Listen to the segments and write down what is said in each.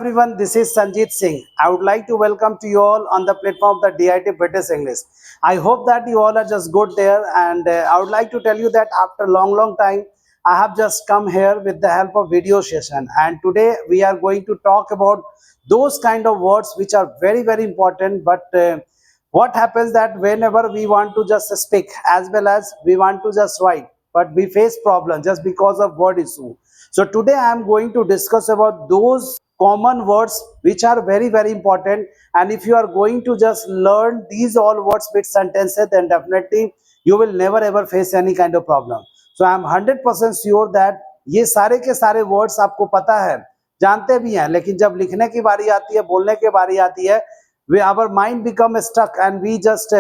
everyone, this is Sanjeet Singh. I would like to welcome to you all on the platform of the DIT British English. I hope that you all are just good there, and I would like to tell you that after long time, I have just come here with the help of video session, and today we are going to talk about those kind of words which are very important. But what happens that whenever we want to just speak as well as we want to just write, but we face problem just because of word issue. So today I am going to discuss about those common words which are very important, and if you are going to just learn these all words with sentences, then definitely you will never ever face any kind of problem. So I am 100% sure that ये सारे के सारे words आपको पता है, जानते भी हैं, लेकिन जब लिखने की बारी आती है, बोलने की बारी आती है, our mind become stuck and we just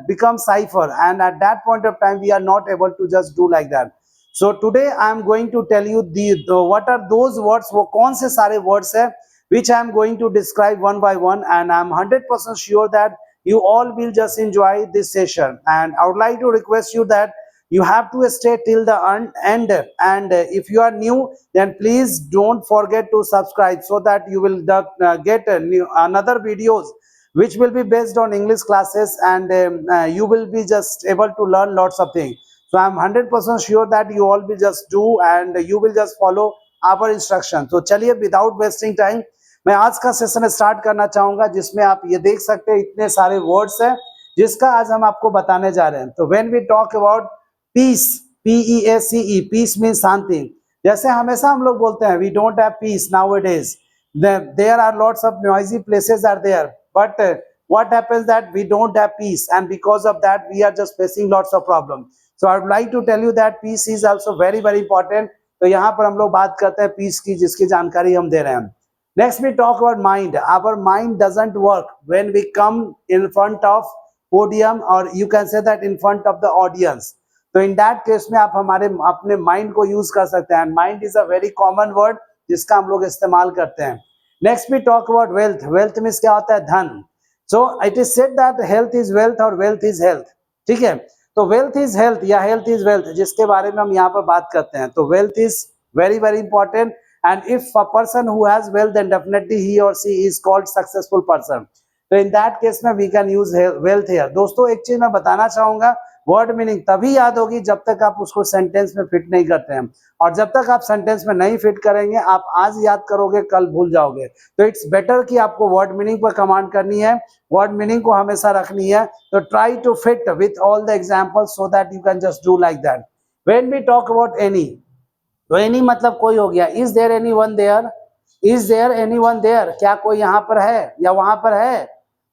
become cipher, and at that point of time we are not able to just do like that. So today I am going to tell you the what are those words, वो कौन से सारे words है which I am going to describe one by one, and I am 100% sure that you all will just enjoy this session. And I would like to request you that you have to stay till the end, and if you are new, then please don't forget to subscribe so that you will get another videos which will be based on English classes, and you will be just able to learn lots of things. So I'm 100% sure that you all will just do and you will just follow our instruction. So चलिए without wasting time, मैं आज का session start करना चाहूंगा, जिसमें आप ये देख सकते हैं इतने सारे वर्ड्स हैं जिसका आज हम आपको बताने जा रहे हैं. तो when we talk about peace, P-E-A-C-E, peace means शांति. जैसे हमेशा हम लोग बोलते हैं we don't have peace nowadays. There are lots of noisy places are there, but what happens that we don't have peace, and because of that we are just facing lots of problems. So I would like to tell you that peace is also very important. तो यहाँ पर हम लोग बात करते हैं peace की, जिसकी जानकारी हम दे रहे हैं. Next we talk about mind. Our mind doesn't work when we come in front of podium, or you can say that in front of the audience. तो in that case में आप हमारे अपने mind को use कर सकते हैं. Mind is a very common word जिसका हम लोग इस्तेमाल करते हैं. Next we talk about wealth. Wealth means क्या होता है? धन. So it is said that health is wealth और wealth is health. ठीक है, तो wealth is health या health is wealth, जिसके बारे में हम यहाँ पर बात करते हैं. तो wealth is very important, and if a person who has wealth, then definitely he or she is called successful person. तो in that case में we can use wealth here. दोस्तों एक चीज मैं बताना चाहूंगा, वर्ड मीनिंग तभी याद होगी जब तक आप उसको सेंटेंस में फिट नहीं करते हैं, और जब तक आप सेंटेंस में नहीं फिट करेंगे, आप आज याद करोगे कल भूल जाओगे. तो इट्स बेटर कि आपको वर्ड मीनिंग पर कमांड करनी है, वर्ड मीनिंग को हमेशा रखनी है. तो try to fit with all the examples so that you can just do like that. When we talk about any, तो एनी मतलब कोई हो गया. Is there anyone there, is there anyone there, क्या कोई यहाँ पर है या वहां पर है.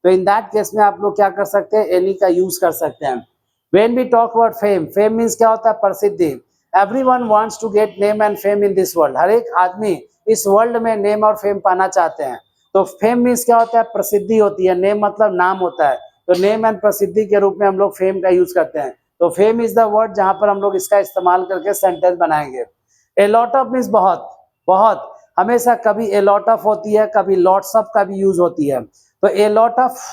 तो इन दैट केस में आप लोग क्या कर सकते हैं, एनी का यूज कर सकते हैं. When we talk about fame, fame means क्या होता है? प्रसिद्धि. Everyone wants to get name and fame in this world. हर एक आदमी इस वर्ल्ड में नेम और फेम पाना चाहते हैं. तो फेम मीन्स क्या होता है? प्रसिद्धि होती है. नेम मतलब नाम होता है. तो नेम एंड प्रसिद्धि के रूप में हम लोग फेम का यूज करते हैं. तो फेम इज द वर्ड जहां पर हम लोग इसका इस्तेमाल करके सेंटेंस बनाएंगे. ए लॉट ऑफ मीन्स बहुत, बहुत. हमेशा कभी ए लॉट ऑफ होती है, कभी लॉट्स ऑफ का भी यूज होती है. तो ए लॉट ऑफ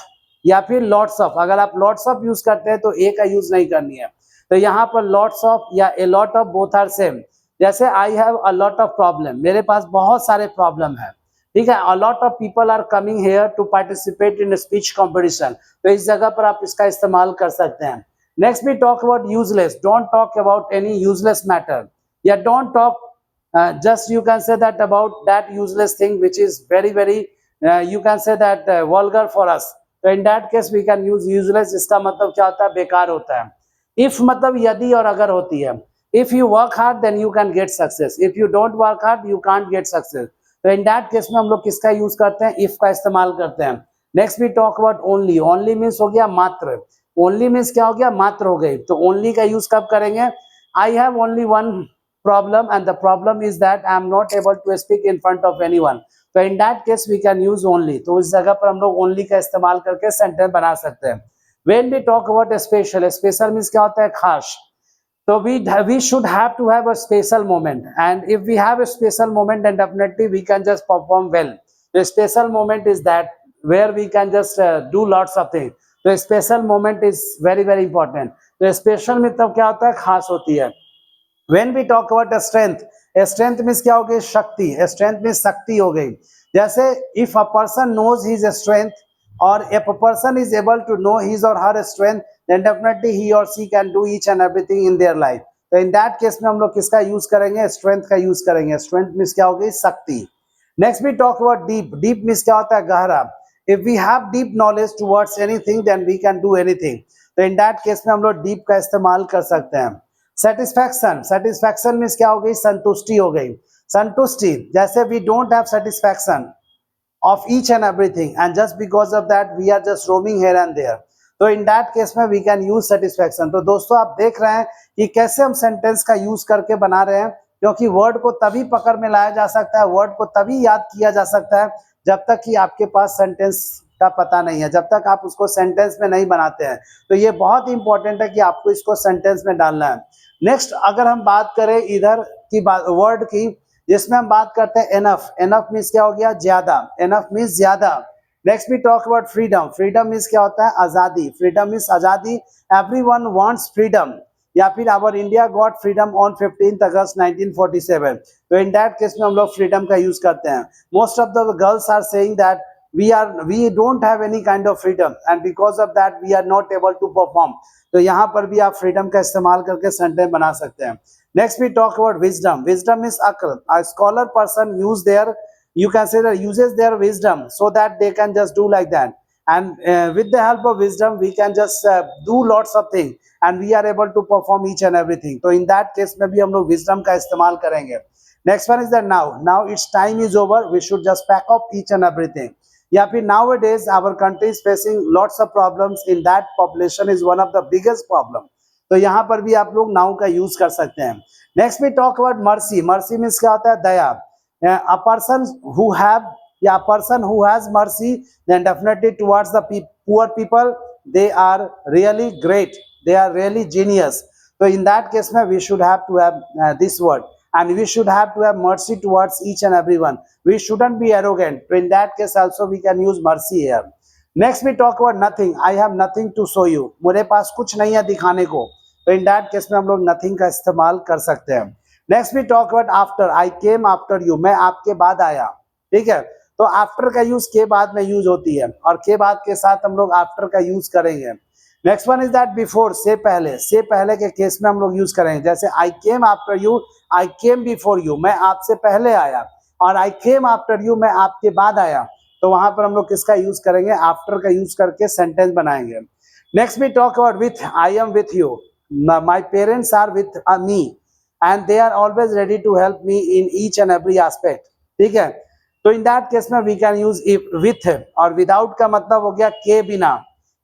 या फिर लॉट्स ऑफ, अगर आप लॉट्स ऑफ यूज करते हैं तो ए का यूज नहीं करनी है. तो यहाँ पर लॉट्स ऑफ या a lot of both are same. जैसे I have a lot of problem, मेरे पास बहुत सारे प्रॉब्लम है. ठीक है, a lot of people are coming here to participate in speech competition. तो इस जगह पर आप इसका इस्तेमाल कर सकते हैं. Next we talk about useless. Don't talk about any useless matter, या don't talk just you can say that about that useless thing which is very you can say that vulgar for us. तो in that case we can use useless. इसका मतलब क्या होता है? बेकार होता है. if मतलब यदि और अगर होती है. if you work hard then you can get success, if you don't work hard you can't get success. तो in that case में हम लोग किसका यूज करते हैं? if का इस्तेमाल करते हैं. next we talk about only. only means हो गया मात्र. only means क्या हो गया? मात्र हो गई. तो only का यूज कब करेंगे? I have only one problem, and the problem is that I am not able to speak in front of anyone. तो in that case we can use only. तो इस जगह पर हम लोग only का इस्तेमाल करके सेंटेंस बना सकते हैं. When we talk about special, special means क्या होता है? खास. तो we should have to have a special moment, and if we have a special moment, then definitely we can just perform well. The special moment is that where we can just do lots of things. तो special moment is very important. तो special मतलब क्या होता है? खास होती है. When we talk about strength, strength means क्या हो गई? शक्ति. strength means शक्ति हो गई. जैसे if a person knows his strength और if a person is able to know his और her strength, then definitely he और she can do each and everything in their life. तो इन दैट केस में हम लोग किसका use करेंगे? Strength का यूज करेंगे। स्ट्रेंथ मीन्स क्या होगी? शक्ति। Next we talk about deep. Deep means क्या होता है? गहरा। If we have deep knowledge towards anything then we can do anything. तो इन दैट केस में हम लोग डीप का इस्तेमाल कर सकते हैं। सेटिस्फैक्शन। सेटिस्फैक्शन मीन्स क्या हो गई? संतुष्टि हो गई। संतुष्टि, जैसे we don't have satisfaction of each and everything and just because of that we are just roaming here and there, तो in that case में we can use satisfaction। तो दोस्तों आप देख रहे हैं कि कैसे हम सेंटेंस का यूज करके बना रहे हैं, क्योंकि वर्ड को तभी पकड़ में लाया जा सकता है, वर्ड को तभी याद किया जा सकता है जब तक कि आपके पास सेंटेंस का पता नहीं है, जब तक आप उसको सेंटेंस में नहीं बनाते हैं। तो ये बहुत इंपॉर्टेंट है कि आपको इसको सेंटेंस में डालना है। नेक्स्ट अगर हम बात करें इधर की वर्ड की, जिसमें हम बात करते हैं एनफ। एनफ मीन्स क्या हो गया? ज्यादा। एनफ मीन्स ज्यादा। Next we talk about freedom. Freedom means क्या होता है? आजादी। फ्रीडम मीन्स आजादी। एवरीवन वांट्स फ्रीडम, या फिर our India got freedom on 15 August 1947। तो इन दैट केस में हम लोग फ्रीडम का यूज करते हैं। Most of the girls are saying that we don't have any kind of freedom and because of that we are not able to perform। तो यहाँ पर भी आप फ्रीडम का इस्तेमाल करके सेंटेंस बना सकते हैं। Next we talk about wisdom. Wisdom is अक्ल। A scholar person use their, you can say that uses their wisdom so that they can just do like that, and with the help of wisdom we can just do lots of things and we are able to perform each and everything। तो in that case में भी हम लोग wisdom का इस्तेमाल करेंगे। next one is that now its time is over, we should just pack up each and everything। या फिर nowadays our country is facing lots of problems, in that population is one of the biggest problem। तो यहाँ पर भी आप लोग now का use कर सकते हैं। Next we talk about mercy। mercy means क्या होता है? दया। a person who have a person who has mercy, then definitely towards the poor people, they are really great, they are really genius। so in that case में we should have to have this word, and we should have to have mercy towards each and everyone, we shouldn't be arrogant। so in that case also we can use mercy here। next we talk about nothing। I have nothing to show you। मेरे पास कुछ नहीं है दिखाने को। तो in that case में हम लोग nothing का इस्तेमाल कर सकते हैं। Next we talk about after. I came after you, मैं आपके बाद आया। ठीक है, तो आफ्टर का यूज के बाद में यूज होती है, और के बाद के साथ हम लोग आफ्टर का यूज करेंगे। Next one is that before. से पहले। से पहले के केस में हम लोग यूज करेंगे, जैसे I came after you, I came before you, मैं आपसे पहले आया, और आई केम आफ्टर यू, मैं आपके बाद आया। तो वहां पर हम लोग किसका यूज करेंगे? आफ्टर का यूज करके सेंटेंस बनाएंगे। Next we talk about with. I am with you, my parents are with me and they are always ready to help me in each and every aspect। ठीक है, तो in that case में we can use if with, और without का मतलब हो गया के बिना।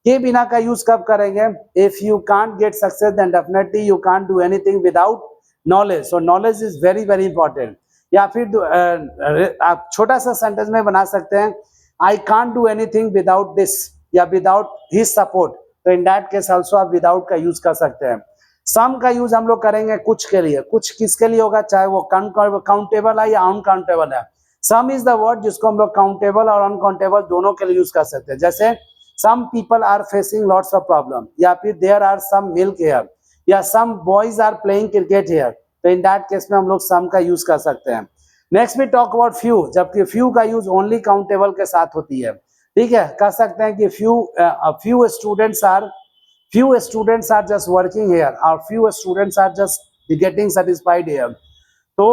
के बिना का यूज कब करेंगे? if you can't get success then definitely you can't do anything without knowledge। so knowledge is very very important। या फिर आप छोटा सा सेंटेंस में बना सकते हैं I can't do anything without this, या without his support। तो in that case also आप without का यूज कर सकते हैं। सम का यूज हम लोग करेंगे कुछ के लिए। कुछ किसके लिए होगा? चाहे वो काउंटेबल है या अनकाउंटेबल है। सम इज द वर्ड जिसको हम लोग काउंटेबल और अनकाउंटेबल दोनों के लिए यूज कर सकते हैं। जैसे some people are facing lots of problem, या फिर there are some milk here, या some boys are playing cricket here. तो इन दैट केस में हम लोग सम का यूज कर सकते हैं। Next we talk about few, जबकि फ्यू का यूज ओनली काउंटेबल के साथ होती है। ठीक है, कह सकते हैं कि few students are just working here, or few students are just getting satisfied here। So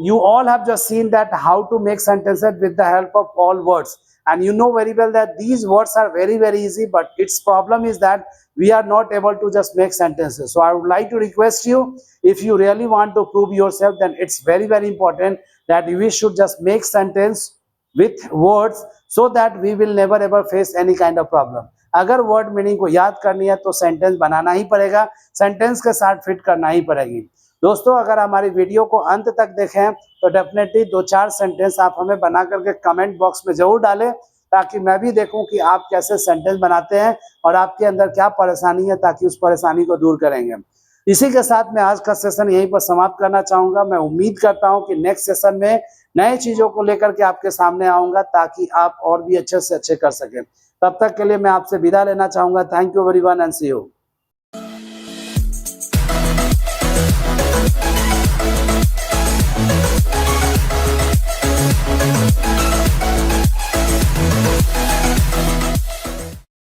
you all have just seen that how to make sentences with the help of all words, and you know very well that these words are very very easy, but its problem is that we are not able to just make sentences। so I would like to request you, if you really want to prove yourself, then it's very very important that we should just make sentence with words, so that we will never ever face any kind of problem। अगर word meaning को याद करनी है तो sentence बनाना ही पड़ेगा, sentence के साथ fit करना ही पड़ेगी। दोस्तों अगर हमारी वीडियो को अंत तक देखें तो डेफिनेटली 2-4 सेंटेंस आप हमें बना करके कमेंट बॉक्स में जरूर डालें, ताकि मैं भी देखूं कि आप कैसे सेंटेंस बनाते हैं और आपके अंदर क्या परेशानी है, ताकि उस परेशानी को दूर करेंगे। इसी के साथ मैं आज का सेशन यहीं पर समाप्त करना चाहूंगा। मैं उम्मीद करता हूं कि नेक्स्ट सेशन में नए चीजों को लेकर के आपके सामने आऊंगा, ताकि आप और भी अच्छे से अच्छे कर सकें। तब तक के लिए मैं आपसे विदा लेना चाहूंगा। Thank you everyone and see you.